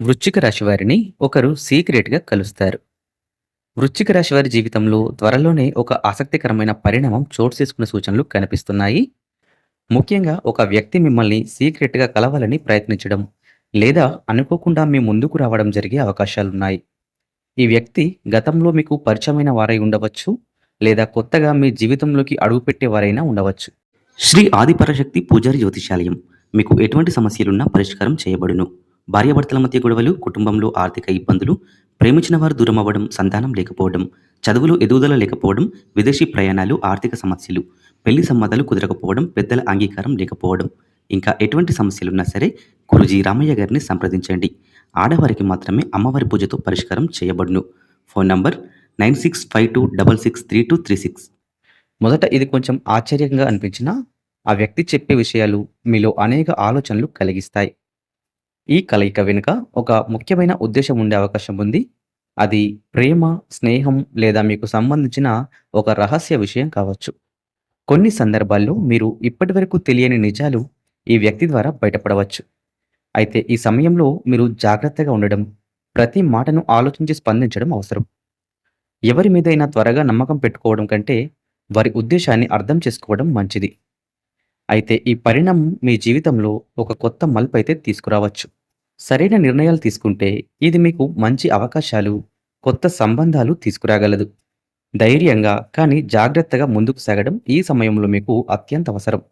వృశ్చిక రాశి వారిని ఒకరు సీక్రెట్‌గా కలుస్తారు. వృశ్చిక రాశి వారి జీవితంలో త్వరలోనే ఒక ఆసక్తికరమైన పరిణామం చోటు చేసుకునే సూచనలు కనిపిస్తున్నాయి. ముఖ్యంగా ఒక వ్యక్తి మిమ్మల్ని సీక్రెట్‌గా కలవాలని ప్రయత్నించడం, లేదా అనుకోకుండా మీ ముందుకు రావడం జరిగే అవకాశాలున్నాయి. ఈ వ్యక్తి గతంలో మీకు పరిచయమైన వారై ఉండవచ్చు, లేదా కొత్తగా మీ జీవితంలోకి అడుగుపెట్టే వారైనా ఉండవచ్చు. శ్రీ ఆదిపరాశక్తి పూజారి జ్యోతిషాలయం మీకు ఎటువంటి సమస్యలున్నా పరిష్కారం చేయబడును. భార్యాభర్తల మధ్య గొడవలు, కుటుంబంలో ఆర్థిక ఇబ్బందులు, ప్రేమించిన వారు దూరం అవ్వడం, సంతానం లేకపోవడం, చదువులో ఎదుగుదల లేకపోవడం, విదేశీ ప్రయాణాలు, ఆర్థిక సమస్యలు, పెళ్లి సంబంధాలు కుదరకపోవడం, పెద్దల అంగీకారం లేకపోవడం, ఇంకా ఎటువంటి సమస్యలున్నా సరే గురూజీ రామయ్య గారిని సంప్రదించండి. ఆడవారికి మాత్రమే అమ్మవారి పూజతో పరిష్కారం చేయబడును. Phone number 9652663236. మొదట ఇది కొంచెం ఆశ్చర్యంగా అనిపించినా, ఆ వ్యక్తి చెప్పే విషయాలు మీలో అనేక ఆలోచనలు కలిగిస్తాయి. ఈ కలయిక వెనుక ఒక ముఖ్యమైన ఉద్దేశ్యం ఉండే అవకాశం ఉంది. అది ప్రేమ, స్నేహం లేదా మీకు సంబంధించిన ఒక రహస్య విషయం కావచ్చు. కొన్ని సందర్భాల్లో మీరు ఇప్పటివరకు తెలియని నిజాలు ఈ వ్యక్తి ద్వారా బయటపడవచ్చు. అయితే ఈ సమయంలో మీరు జాగ్రత్తగా ఉండడం, ప్రతి మాటను ఆలోచించి స్పందించడం అవసరం. ఎవరి మీదైనా త్వరగా నమ్మకం పెట్టుకోవడం కంటే వారి ఉద్దేశాన్ని అర్థం చేసుకోవడం మంచిది. అయితే ఈ పరిణామం మీ జీవితంలో ఒక కొత్త మలుపైతే తీసుకురావచ్చు. సరైన నిర్ణయాలు తీసుకుంటే ఇది మీకు మంచి అవకాశాలు, కొత్త సంబంధాలు తీసుకురాగలదు. ధైర్యంగా కానీ జాగ్రత్తగా ముందుకు సాగడం ఈ సమయంలో మీకు అత్యంత అవసరం.